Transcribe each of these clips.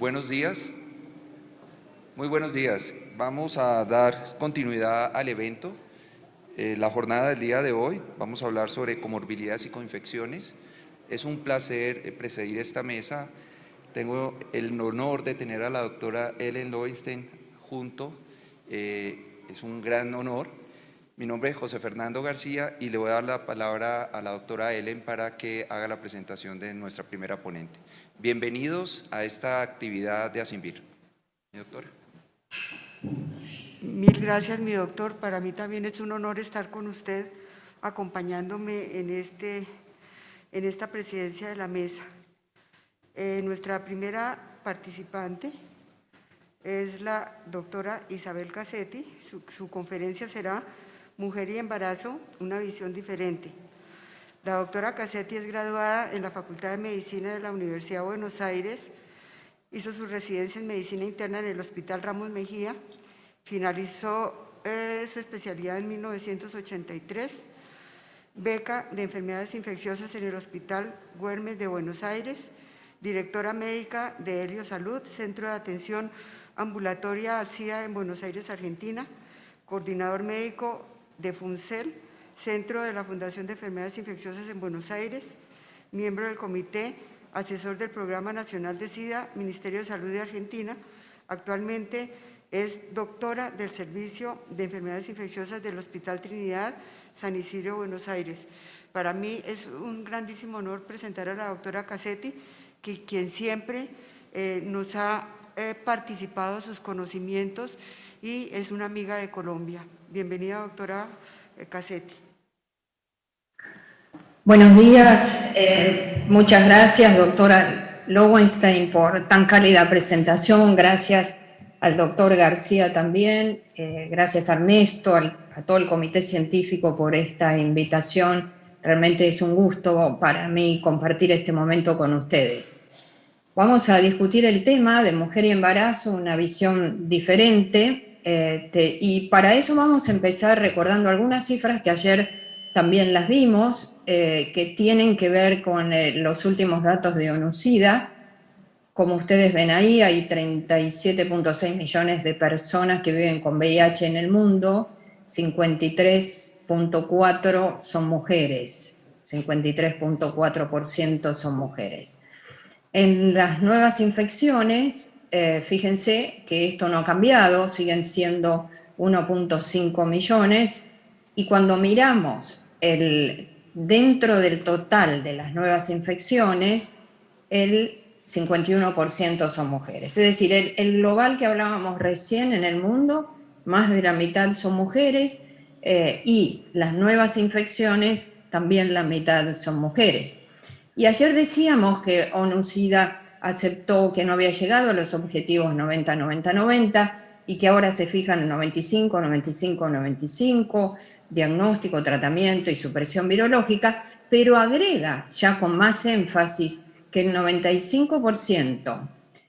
Buenos días, muy buenos días. Vamos a dar continuidad al evento. La jornada del día de hoy vamos a hablar sobre comorbilidades y coinfecciones. Es un placer presidir esta mesa. Tengo el honor de tener a la doctora Ellen Lowenstein junto. Es un gran honor. Mi nombre es José Fernando García y le voy a dar la palabra a la doctora Ellen para que haga la presentación de nuestra primera ponente. Bienvenidos a esta actividad de ASINVIR. Mi doctora. Mil gracias, mi doctor. Para mí también es un honor estar con usted, acompañándome en esta presidencia de la mesa. Nuestra primera participante es la doctora Isabel Cassetti. Su conferencia será Mujer y embarazo, una visión diferente. La doctora Cassetti es graduada en la Facultad de Medicina de la Universidad de Buenos Aires, hizo su residencia en Medicina Interna en el Hospital Ramos Mejía, finalizó su especialidad en 1983, beca de enfermedades infecciosas en el Hospital Güemes de Buenos Aires, directora médica de Helio Salud, Centro de Atención Ambulatoria al SIDA en Buenos Aires, Argentina, coordinador médico de FUNCEL, Centro de la Fundación de Enfermedades Infecciosas en Buenos Aires, miembro del Comité Asesor del Programa Nacional de SIDA, Ministerio de Salud de Argentina. Actualmente es doctora del Servicio de Enfermedades Infecciosas del Hospital Trinidad, San Isidro, Buenos Aires. Para mí es un grandísimo honor presentar a la doctora Cassetti, quien siempre nos ha participado sus conocimientos y es una amiga de Colombia. Bienvenida, doctora Cassetti. Buenos días, muchas gracias, doctora Lowenstein, por tan cálida presentación. Gracias al doctor García también, gracias a Ernesto, a todo el comité científico por esta invitación. Realmente es un gusto para mí compartir este momento con ustedes. Vamos a discutir el tema de mujer y embarazo, una visión diferente, y para eso vamos a empezar recordando algunas cifras que ayer también las vimos, que tienen que ver con los últimos datos de ONU-SIDA. Como ustedes ven ahí, hay 37.6 millones de personas que viven con VIH en el mundo, 53.4 son mujeres, 53.4% son mujeres. En las nuevas infecciones, fíjense que esto no ha cambiado, siguen siendo 1.5 millones, y cuando miramos dentro del total de las nuevas infecciones, el 51% son mujeres. Es decir, el global que hablábamos recién en el mundo, más de la mitad son mujeres, y las nuevas infecciones también la mitad son mujeres. Y ayer decíamos que ONU-SIDA aceptó que no había llegado a los objetivos 90-90-90 y que ahora se fijan en 95-95-95, diagnóstico, tratamiento y supresión virológica, pero agrega ya con más énfasis que el 95%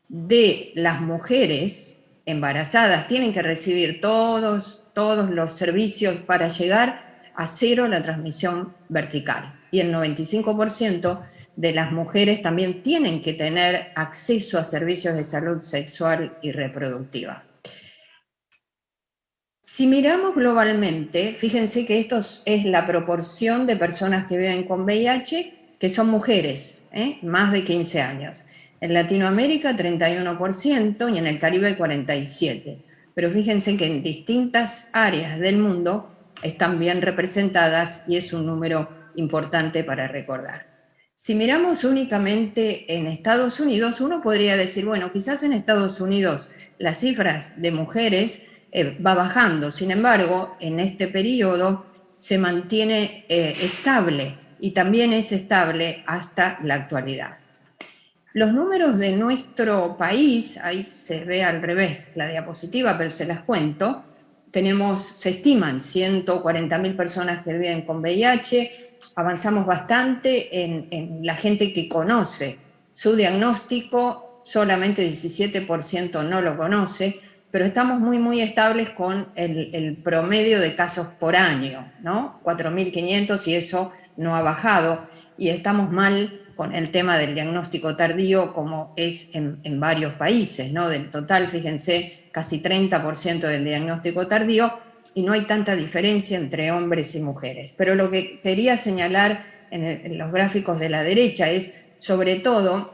de las mujeres embarazadas tienen que recibir todos los servicios para llegar a cero la transmisión vertical. Y el 95% de las mujeres también tienen que tener acceso a servicios de salud sexual y reproductiva. Si miramos globalmente, fíjense que esto es la proporción de personas que viven con VIH, que son mujeres, más de 15 años. En Latinoamérica 31% y en el Caribe 47%. Pero fíjense que en distintas áreas del mundo están bien representadas y es un número importante para recordar. Si miramos únicamente en Estados Unidos, uno podría decir, bueno, quizás en Estados Unidos las cifras de mujeres va bajando, sin embargo, en este periodo se mantiene estable y también es estable hasta la actualidad. Los números de nuestro país, ahí se ve al revés la diapositiva, pero se las cuento, se estiman 140.000 personas que viven con VIH, avanzamos bastante en la gente que conoce su diagnóstico, solamente 17% no lo conoce, pero estamos muy estables con el promedio de casos por año, ¿no? 4.500 y eso no ha bajado, y estamos mal con el tema del diagnóstico tardío como es en varios países, ¿no? Del total, fíjense, casi 30% del diagnóstico tardío, y no hay tanta diferencia entre hombres y mujeres. Pero lo que quería señalar en los gráficos de la derecha es, sobre todo,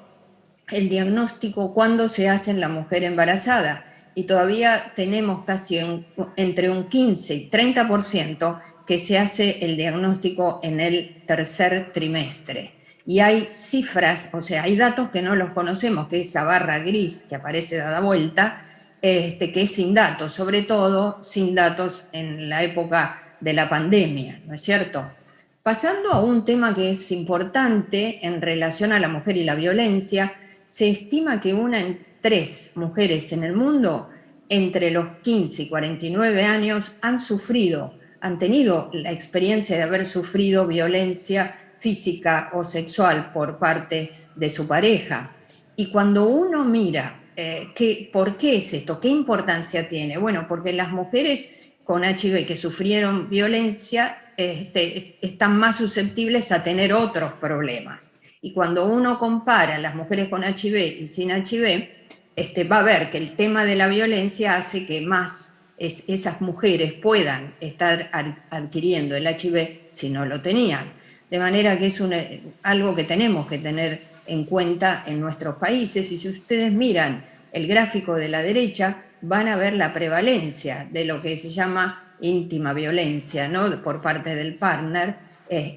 el diagnóstico cuando se hace en la mujer embarazada. Y todavía tenemos casi entre un 15 y 30% que se hace el diagnóstico en el tercer trimestre. Y hay cifras, o sea, hay datos que no los conocemos, que esa barra gris que aparece dada vuelta, que es sin datos, sobre todo sin datos en la época de la pandemia, ¿no es cierto? Pasando a un tema que es importante en relación a la mujer y la violencia, se estima que 1 en 3 mujeres en el mundo entre los 15 y 49 años han tenido la experiencia de haber sufrido violencia física o sexual por parte de su pareja. Y cuando uno mira ¿por qué es esto? ¿Qué importancia tiene? Bueno, porque las mujeres con HIV que sufrieron violencia están más susceptibles a tener otros problemas. Y cuando uno compara las mujeres con HIV y sin HIV, va a ver que el tema de la violencia hace que más esas mujeres puedan estar adquiriendo el HIV si no lo tenían. De manera que es algo que tenemos que tener en cuenta en nuestros países, y si ustedes miran el gráfico de la derecha, van a ver la prevalencia de lo que se llama íntima violencia, ¿no? Por parte del partner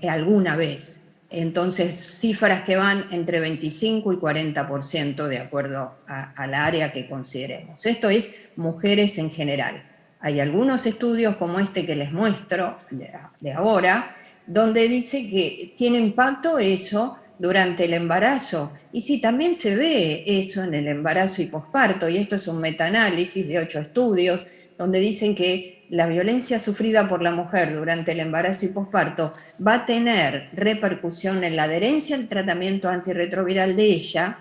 alguna vez. Entonces, cifras que van entre 25 y 40% de acuerdo a la área que consideremos. Esto es mujeres en general. Hay algunos estudios como este que les muestro de ahora, donde dice que tiene impacto eso durante el embarazo. Y sí, también se ve eso en el embarazo y posparto, y esto es un metaanálisis de 8 estudios, donde dicen que la violencia sufrida por la mujer durante el embarazo y posparto va a tener repercusión en la adherencia al tratamiento antirretroviral de ella,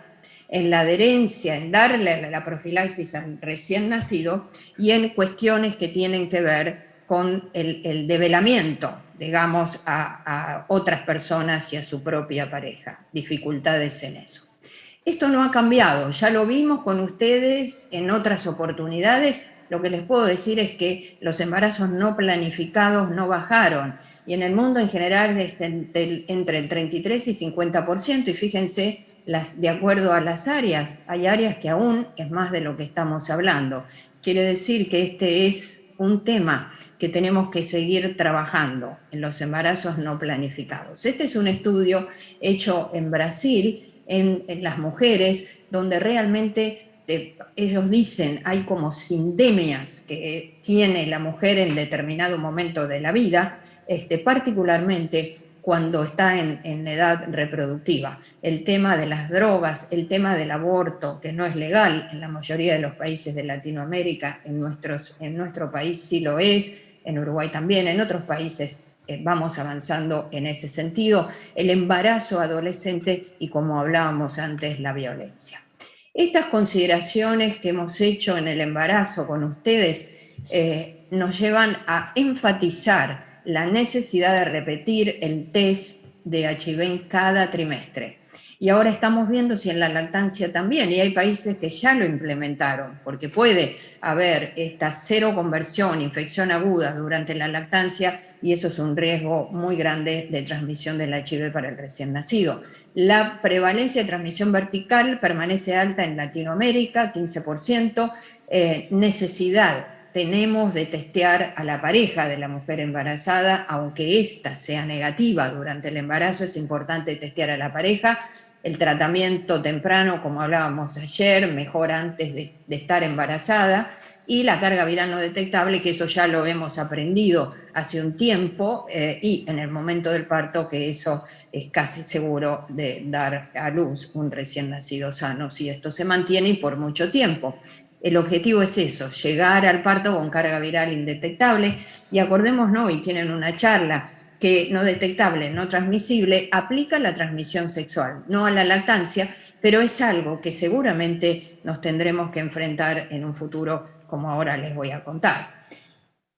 en la adherencia, en darle la profilaxis al recién nacido, y en cuestiones que tienen que ver con el develamiento, digamos, a otras personas y a su propia pareja, dificultades en eso. Esto no ha cambiado, ya lo vimos con ustedes en otras oportunidades. Lo que les puedo decir es que los embarazos no planificados no bajaron, y en el mundo en general es entre el 33 y 50%, y fíjense, de acuerdo a las áreas, hay áreas que aún es más de lo que estamos hablando. Quiere decir que este es un tema que tenemos que seguir trabajando en los embarazos no planificados. Este es un estudio hecho en Brasil, en las mujeres, donde realmente ellos dicen hay como sindemias que tiene la mujer en determinado momento de la vida, particularmente cuando está en edad reproductiva. El tema de las drogas, el tema del aborto, que no es legal en la mayoría de los países de Latinoamérica, en nuestro país sí lo es, en Uruguay también, en otros países vamos avanzando en ese sentido, el embarazo adolescente y, como hablábamos antes, la violencia. Estas consideraciones que hemos hecho en el embarazo con ustedes nos llevan a enfatizar la necesidad de repetir el test de HIV en cada trimestre. Y ahora estamos viendo si en la lactancia también, y hay países que ya lo implementaron, porque puede haber esta cero conversión, infección aguda durante la lactancia, y eso es un riesgo muy grande de transmisión del HIV para el recién nacido. La prevalencia de transmisión vertical permanece alta en Latinoamérica, 15%, necesidad tenemos de testear a la pareja de la mujer embarazada, aunque ésta sea negativa durante el embarazo, es importante testear a la pareja. El tratamiento temprano, como hablábamos ayer, mejor antes de estar embarazada, y la carga viral no detectable, que eso ya lo hemos aprendido hace un tiempo, y en el momento del parto, que eso es casi seguro de dar a luz un recién nacido sano, si esto se mantiene y por mucho tiempo. El objetivo es eso, llegar al parto con carga viral indetectable, y acordémonos, y tienen una charla, que no detectable, no transmisible, aplica a la transmisión sexual, no a la lactancia, pero es algo que seguramente nos tendremos que enfrentar en un futuro, como ahora les voy a contar.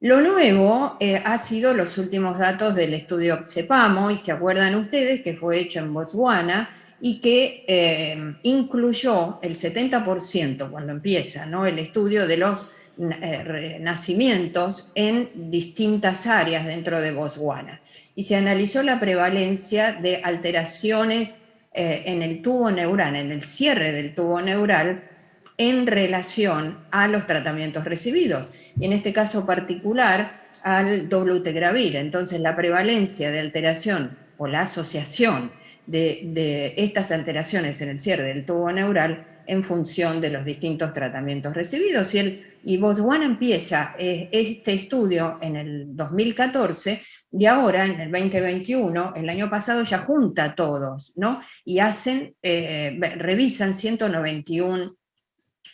Lo nuevo ha sido los últimos datos del estudio CEPAMO, y se acuerdan ustedes que fue hecho en Botswana y que incluyó el 70% cuando empieza, ¿no?, el estudio de los nacimientos en distintas áreas dentro de Botswana. Y se analizó la prevalencia de alteraciones en el tubo neural, en el cierre del tubo neural, en relación a los tratamientos recibidos, y en este caso particular al dolutegravir. Entonces, la prevalencia de alteración o la asociación de estas alteraciones en el cierre del tubo neural en función de los distintos tratamientos recibidos. Y Botswana empieza este estudio en el 2014, y ahora en el 2021, el año pasado, ya junta a todos, ¿no?, y revisan 191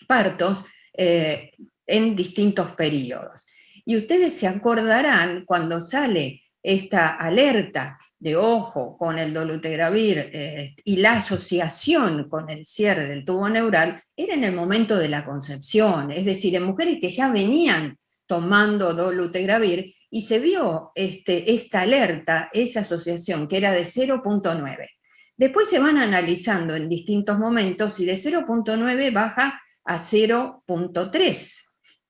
partos en distintos periodos. Y ustedes se acordarán cuando sale esta alerta de ojo con el dolutegravir y la asociación con el cierre del tubo neural, era en el momento de la concepción, es decir, en mujeres que ya venían tomando dolutegravir, y se vio esta alerta, esa asociación, que era de 0.9. Después se van analizando en distintos momentos y de 0.9 baja a 0.3.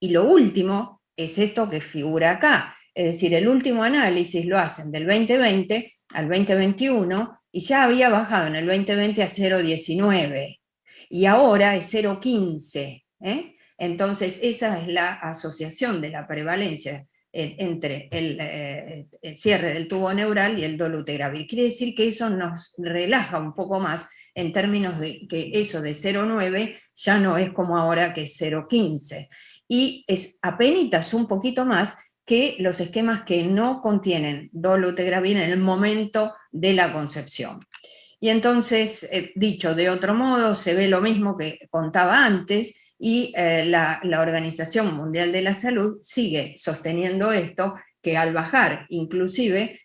Y lo último es esto que figura acá, es decir, el último análisis lo hacen del 2020 al 2021 y ya había bajado en el 2020 a 0.19 y ahora es 0.15. Entonces, esa es la asociación de la prevalencia entre el cierre del tubo neural y el dolutegravir. Quiere decir que eso nos relaja un poco más en términos de que eso de 0,9 ya no es como ahora que es 0,15. Y es apenas un poquito más que los esquemas que no contienen dolutegravir en el momento de la concepción. Y entonces, dicho de otro modo, se ve lo mismo que contaba antes, y la Organización Mundial de la Salud sigue sosteniendo esto, que al bajar inclusive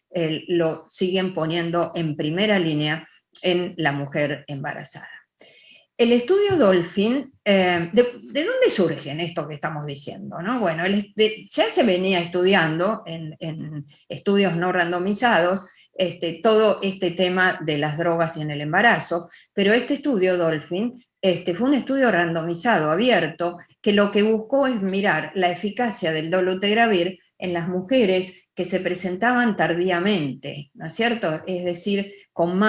lo siguen poniendo en primera línea en la mujer embarazada. El estudio Dolphin, ¿de dónde surge en esto que estamos diciendo, ¿no? Bueno, ya se venía estudiando en estudios no randomizados todo este tema de las drogas y en el embarazo, pero este estudio Dolphin fue un estudio randomizado, abierto, que lo que buscó es mirar la eficacia del dolutegravir en las mujeres que se presentaban tardíamente, ¿no es cierto? Es decir, con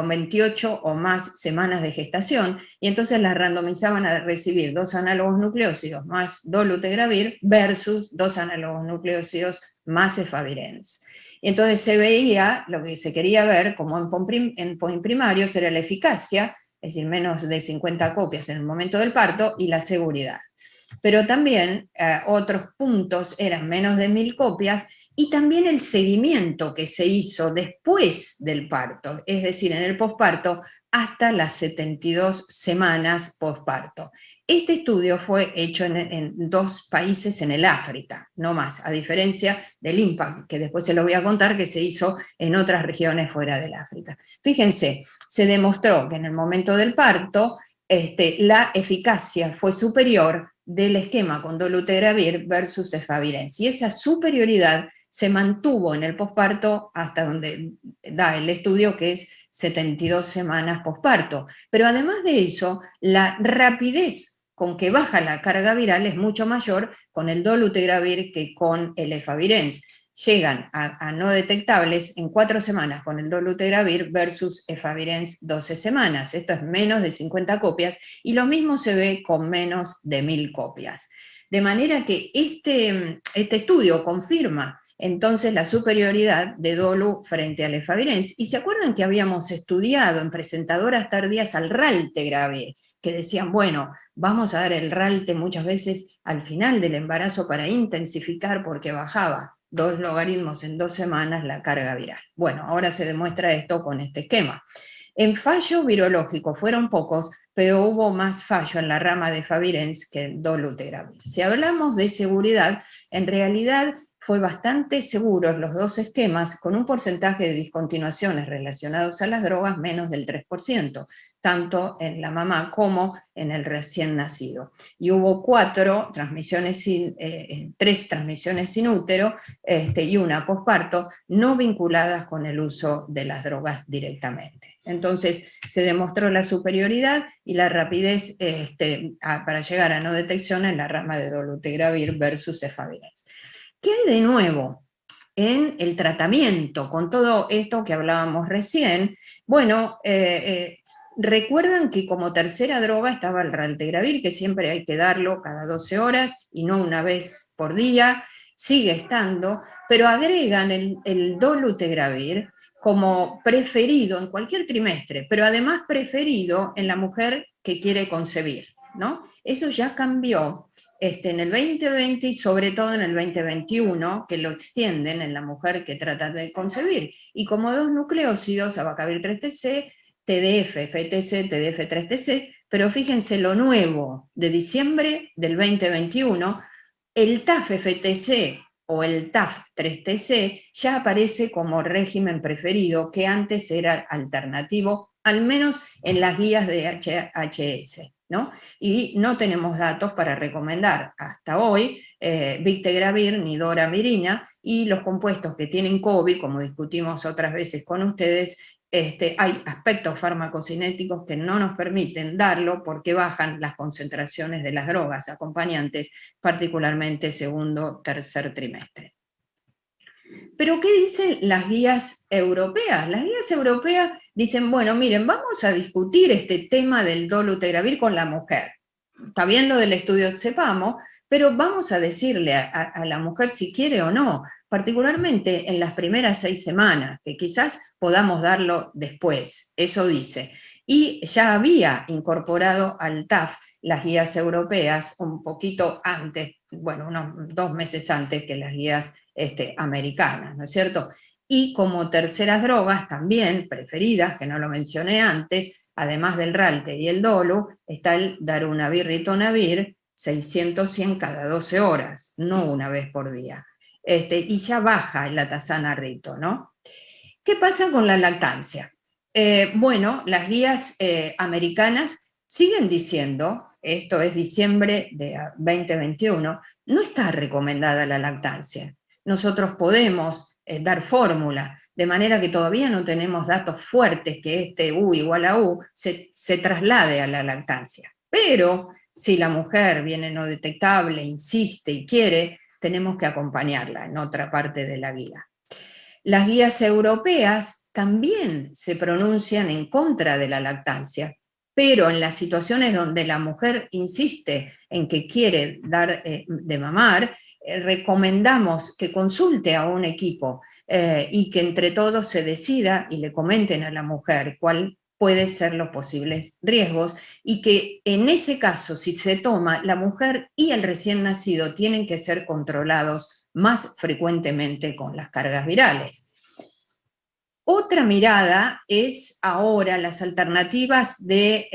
28 o más semanas de gestación, y entonces las randomizaban a recibir 2 análogos nucleócidos más dolutegravir versus 2 análogos nucleócidos más efavirenz. Y entonces se veía, lo que se quería ver, como en primarios, era la eficacia, es decir, menos de 50 copias en el momento del parto, y la seguridad. Pero también otros puntos eran menos de 1000 copias, y también el seguimiento que se hizo después del parto, es decir, en el posparto, hasta las 72 semanas posparto. Este estudio fue hecho en 2 países en el África, no más, a diferencia del IMPACT, que después se lo voy a contar, que se hizo en otras regiones fuera del África. Fíjense, se demostró que en el momento del parto la eficacia fue superior del esquema con dolutegravir versus efavirenz, y esa superioridad se mantuvo en el posparto hasta donde da el estudio, que es 72 semanas posparto. Pero además de eso, la rapidez con que baja la carga viral es mucho mayor con el dolutegravir que con el efavirenz. Llegan a no detectables en 4 semanas con el dolutegravir versus efavirenz 12 semanas. Esto es menos de 50 copias, y lo mismo se ve con menos de 1000 copias. De manera que este estudio confirma entonces la superioridad de dolu frente al efavirenz. Y se acuerdan que habíamos estudiado en presentadoras tardías al raltegravir, que decían, bueno, vamos a dar el ralte muchas veces al final del embarazo para intensificar, porque bajaba 2 logaritmos en 2 semanas la carga viral. Bueno, ahora se demuestra esto con este esquema. En fallo virológico fueron pocos, pero hubo más fallo en la rama de efavirenz que en dolutegravir. Si hablamos de seguridad, en realidad fue bastante seguro los dos esquemas, con un porcentaje de discontinuaciones relacionados a las drogas menos del 3%, tanto en la mamá como en el recién nacido. Y hubo 3 transmisiones sin útero y una posparto no vinculadas con el uso de las drogas directamente. Entonces se demostró la superioridad y la rapidez para llegar a no detección en la rama de dolutegravir versus Efavirenz. ¿Qué hay de nuevo en el tratamiento con todo esto que hablábamos recién? Bueno, recuerdan que como tercera droga estaba el raltegravir, que siempre hay que darlo cada 12 horas y no una vez por día, sigue estando, pero agregan el dolutegravir como preferido en cualquier trimestre, pero además preferido en la mujer que quiere concebir, ¿no? Eso ya cambió en el 2020 y sobre todo en el 2021, que lo extienden en la mujer que trata de concebir. Y como 2 nucleósidos, abacavir 3TC, TDF, FTC, TDF 3TC, pero fíjense lo nuevo de diciembre del 2021, el TAF-FTC o el TAF-3TC ya aparece como régimen preferido, que antes era alternativo, al menos en las guías de HHS, ¿no? Y no tenemos datos para recomendar hasta hoy Victegravir ni Doravirina, y los compuestos que tienen COVID, como discutimos otras veces con ustedes, hay aspectos farmacocinéticos que no nos permiten darlo porque bajan las concentraciones de las drogas acompañantes, particularmente segundo, tercer trimestre. Pero ¿qué dicen las guías europeas? Las guías europeas dicen, bueno, miren, vamos a discutir este tema del dolutegravir con la mujer. Está bien lo del estudio CEPAMO, pero vamos a decirle a la mujer si quiere o no, particularmente en las primeras 6 semanas, que quizás podamos darlo después, eso dice. Y ya había incorporado al TAF las guías europeas un poquito antes, bueno, unos 2 meses antes que las guías americanas, ¿no es cierto? Y como terceras drogas también preferidas, que no lo mencioné antes, además del Ralte y el Dolu, está el Darunavir Ritonavir, 600-100 cada 12 horas, no una vez por día. Y ya baja la Tazana Rito, ¿no? ¿Qué pasa con la lactancia? Bueno, las guías americanas siguen diciendo, esto es diciembre de 2021, no está recomendada la lactancia. Nosotros podemos dar fórmula, de manera que todavía no tenemos datos fuertes que U igual a U se traslade a la lactancia. Pero si la mujer viene no detectable, insiste y quiere, tenemos que acompañarla en otra parte de la guía. Las guías europeas también se pronuncian en contra de la lactancia, pero en las situaciones donde la mujer insiste en que quiere dar de mamar, recomendamos que consulte a un equipo y que entre todos se decida y le comenten a la mujer cuál pueden ser los posibles riesgos, y que en ese caso, si se toma, la mujer y el recién nacido tienen que ser controlados más frecuentemente con las cargas virales. Otra mirada es ahora las alternativas de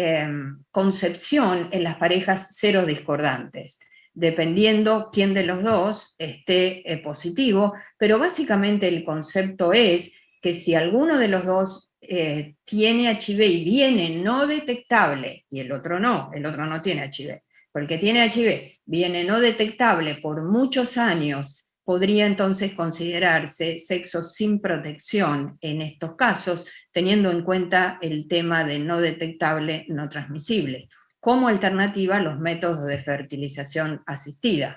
concepción en las parejas cero discordantes, dependiendo quién de los dos esté positivo, pero básicamente el concepto es que si alguno de los dos tiene HIV y viene no detectable, y el otro no tiene HIV, pero el que tiene HIV viene no detectable por muchos años, podría entonces considerarse sexo sin protección en estos casos, teniendo en cuenta el tema de no detectable, no transmisible, como alternativa a los métodos de fertilización asistida.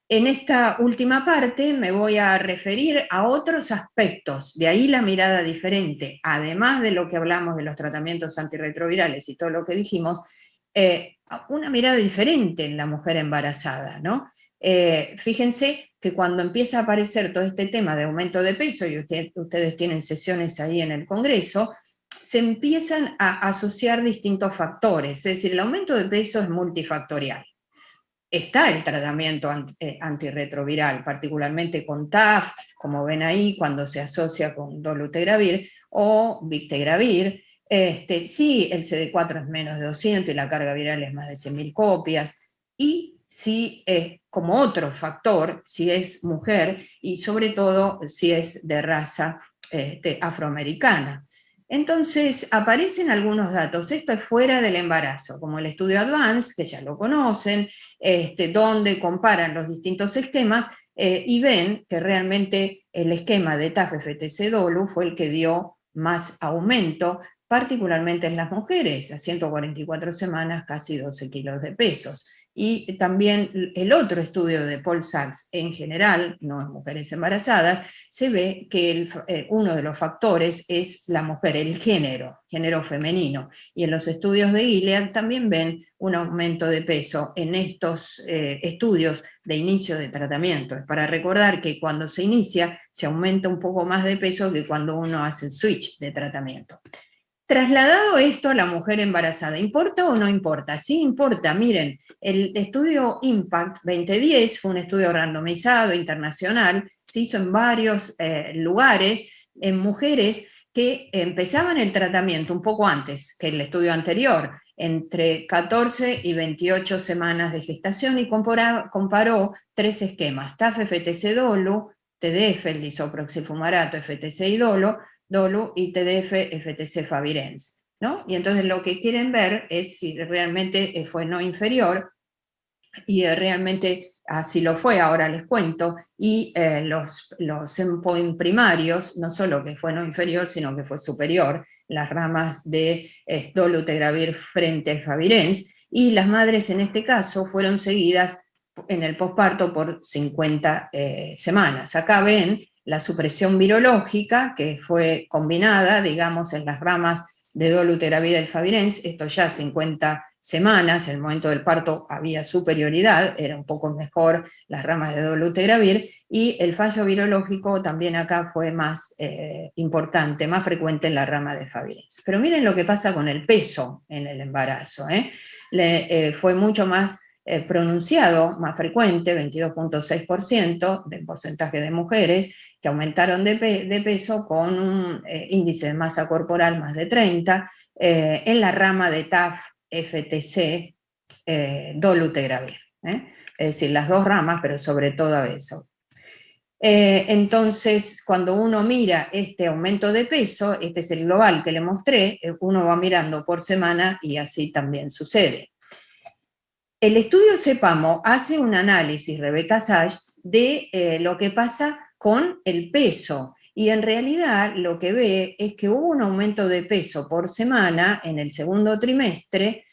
En esta última parte me voy a referir a otros aspectos, de ahí la mirada diferente, además de lo que hablamos de los tratamientos antirretrovirales y todo lo que dijimos, una mirada diferente en la mujer embarazada, ¿no? Fíjense que cuando empieza a aparecer todo este tema de aumento de peso, y ustedes tienen sesiones ahí en el Congreso, se empiezan a asociar distintos factores, es decir, el aumento de peso es multifactorial. Está el tratamiento antirretroviral, particularmente con TAF, como ven ahí, cuando se asocia con dolutegravir o Victegravir. Sí, el CD4 es menos de 200 y la carga viral es más de 100.000 copias, y si como otro factor, si es mujer y sobre todo si es de raza afroamericana. Entonces aparecen algunos datos, esto es fuera del embarazo, como el estudio Advance, que ya lo conocen, donde comparan los distintos esquemas y ven que realmente el esquema de TAF-FTC-DOLU fue el que dio más aumento, particularmente en las mujeres, a 144 semanas, casi 12 kilos de pesos. Y también el otro estudio de Paul Sachs, en general, no en mujeres embarazadas, se ve que uno de los factores es la mujer, el género femenino. Y en los estudios de Gilead también ven un aumento de peso en estos estudios de inicio de tratamiento. Es para recordar que cuando se inicia se aumenta un poco más de peso que cuando uno hace el switch de tratamiento. Trasladado esto a la mujer embarazada, ¿importa o no importa? Sí importa, miren, el estudio Impact 2010 fue un estudio randomizado internacional, se hizo en varios lugares, en mujeres que empezaban el tratamiento un poco antes que el estudio anterior, entre 14 y 28 semanas de gestación, y comparó tres esquemas, TAF-FTC-DOLU, TDF, el disoproxifumarato, FTC y DOLU y TDF-FTC Favirenz, ¿no? Y entonces lo que quieren ver es si realmente fue no inferior, y realmente así lo fue, ahora les cuento, y los endpoint primarios, no solo que fue no inferior, sino que fue superior, las ramas de dolutegravir frente a Favirenz, y las madres en este caso fueron seguidas en el posparto por 50 semanas. Acá ven la supresión virológica que fue combinada, digamos, en las ramas de dolutegravir y Favirenz, esto ya 50 semanas, en el momento del parto había superioridad, era un poco mejor las ramas de dolutegravir, y el fallo virológico también acá fue más importante, más frecuente en la rama de Favirenz. Pero miren lo que pasa con el peso en el embarazo, fue mucho más pronunciado, más frecuente, 22.6% del porcentaje de mujeres que aumentaron de peso con un índice de masa corporal más de 30, en la rama de TAF-FTC dolutegravir. Es decir, las dos ramas, pero sobre todo eso. Entonces, cuando uno mira este aumento de peso, este es el global que le mostré, uno va mirando por semana y así también sucede. El estudio CEPAMO hace un análisis, Rebecca Sage, de lo que pasa con el peso, y en realidad lo que ve es que hubo un aumento de peso por semana en el segundo trimestre,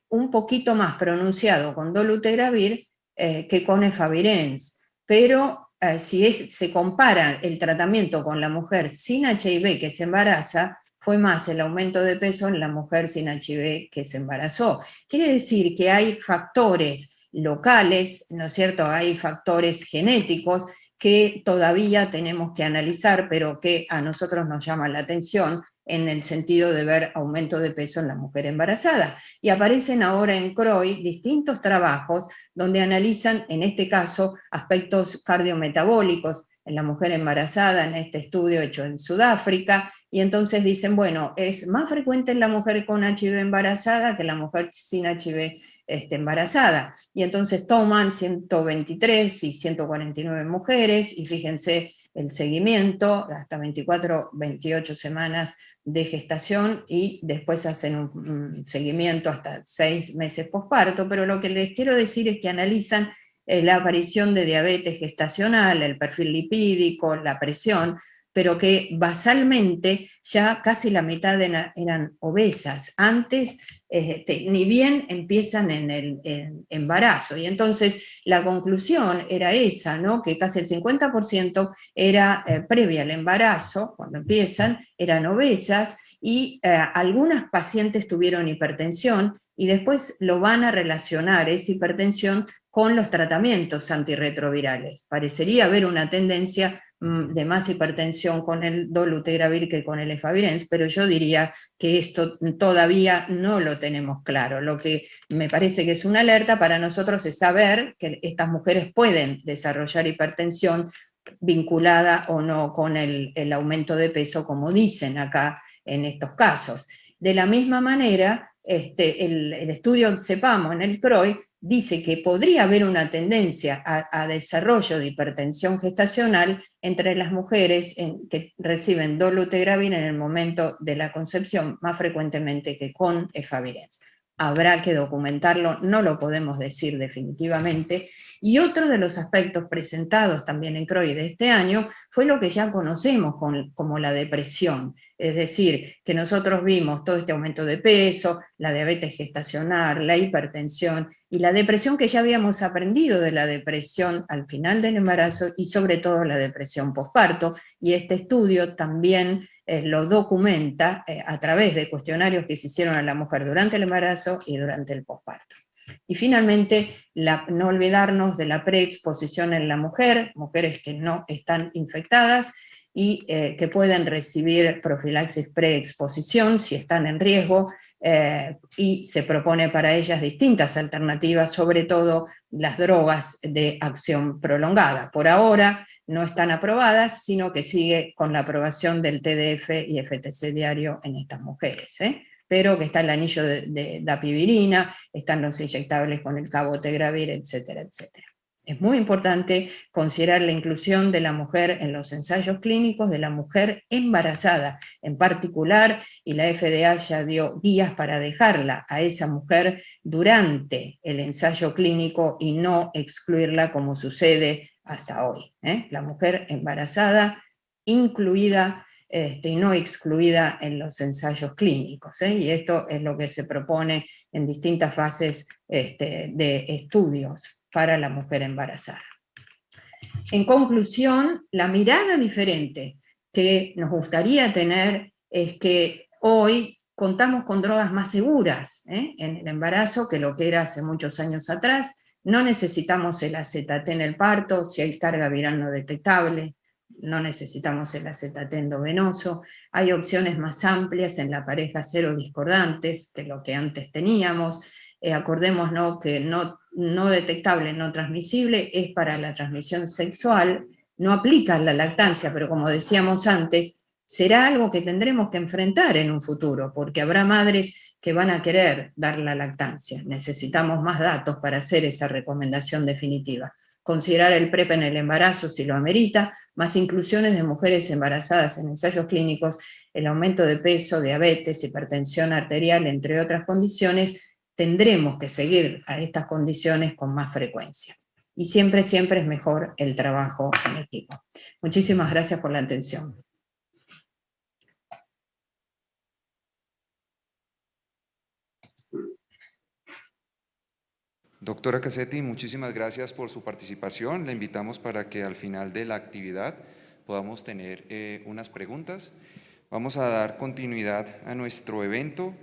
un poquito más pronunciado con dolutegravir que con efavirenz, pero si se compara el tratamiento con la mujer sin HIV que se embaraza, fue más el aumento de peso en la mujer sin HIV que se embarazó. Quiere decir que hay factores locales, ¿no es cierto? Hay factores genéticos que todavía tenemos que analizar, pero que a nosotros nos llama la atención en el sentido de ver aumento de peso en la mujer embarazada. Y aparecen ahora en CROI distintos trabajos donde analizan, en este caso, aspectos cardiometabólicos en la mujer embarazada, en este estudio hecho en Sudáfrica, y entonces dicen, bueno, es más frecuente en la mujer con HIV embarazada que la mujer sin HIV embarazada. Y entonces toman 123 y 149 mujeres, y fíjense el seguimiento, hasta 24, 28 semanas de gestación, y después hacen un seguimiento hasta 6 meses posparto, pero lo que les quiero decir es que analizan la aparición de diabetes gestacional, el perfil lipídico, la presión, pero que basalmente ya casi la mitad eran obesas. Antes ni bien empiezan en el embarazo. Y entonces la conclusión era esa, ¿no? Que casi el 50% era previa al embarazo, cuando empiezan, eran obesas, y algunas pacientes tuvieron hipertensión, y después lo van a relacionar esa hipertensión con los tratamientos antirretrovirales. Parecería haber una tendencia de más hipertensión con el dolutegravir que con el efavirenz, pero yo diría que esto todavía no lo tenemos claro. Lo que me parece que es una alerta para nosotros es saber que estas mujeres pueden desarrollar hipertensión vinculada o no con el aumento de peso, como dicen acá en estos casos. De la misma manera, el estudio CEPAMO en el CROI dice que podría haber una tendencia a desarrollo de hipertensión gestacional entre las mujeres que reciben dolutegravir en el momento de la concepción, más frecuentemente que con efavirenz. Habrá que documentarlo, no lo podemos decir definitivamente. Y otro de los aspectos presentados también en CROI de este año fue lo que ya conocemos como la depresión. Es decir, que nosotros vimos todo este aumento de peso, la diabetes gestacional, la hipertensión y la depresión que ya habíamos aprendido de la depresión al final del embarazo y sobre todo la depresión posparto. Y este estudio también lo documenta a través de cuestionarios que se hicieron a la mujer durante el embarazo y durante el posparto. Y finalmente, no olvidarnos de la preexposición en la mujer, mujeres que no están infectadas y que pueden recibir profilaxis preexposición si están en riesgo, y se propone para ellas distintas alternativas, sobre todo las drogas de acción prolongada. Por ahora no están aprobadas, sino que sigue con la aprobación del TDF y FTC diario en estas mujeres, pero que está el anillo de dapivirina, están los inyectables con el cabotegravir, etcétera, etcétera. Es muy importante considerar la inclusión de la mujer en los ensayos clínicos de la mujer embarazada en particular, y la FDA ya dio guías para dejarla a esa mujer durante el ensayo clínico y no excluirla como sucede hasta hoy. La mujer embarazada incluida y no excluida en los ensayos clínicos, y esto es lo que se propone en distintas fases de estudios para la mujer embarazada. En conclusión, la mirada diferente que nos gustaría tener es que hoy contamos con drogas más seguras en el embarazo que lo que era hace muchos años atrás. No necesitamos el AZT en el parto, si hay carga viral no detectable, no necesitamos el AZT endovenoso, hay opciones más amplias en la pareja cero discordantes que lo que antes teníamos. Acordémonos que no detectable, no transmisible es para la transmisión sexual, no aplica a la lactancia, pero como decíamos antes, será algo que tendremos que enfrentar en un futuro, porque habrá madres que van a querer dar la lactancia. Necesitamos más datos para hacer esa recomendación definitiva. Considerar el PrEP en el embarazo si lo amerita, más inclusiones de mujeres embarazadas en ensayos clínicos, el aumento de peso, diabetes, hipertensión arterial, entre otras condiciones. Tendremos que seguir a estas condiciones con más frecuencia. Y siempre, siempre es mejor el trabajo en equipo. Muchísimas gracias por la atención. Doctora Cassetti, muchísimas gracias por su participación. La invitamos para que al final de la actividad podamos tener unas preguntas. Vamos a dar continuidad a nuestro evento.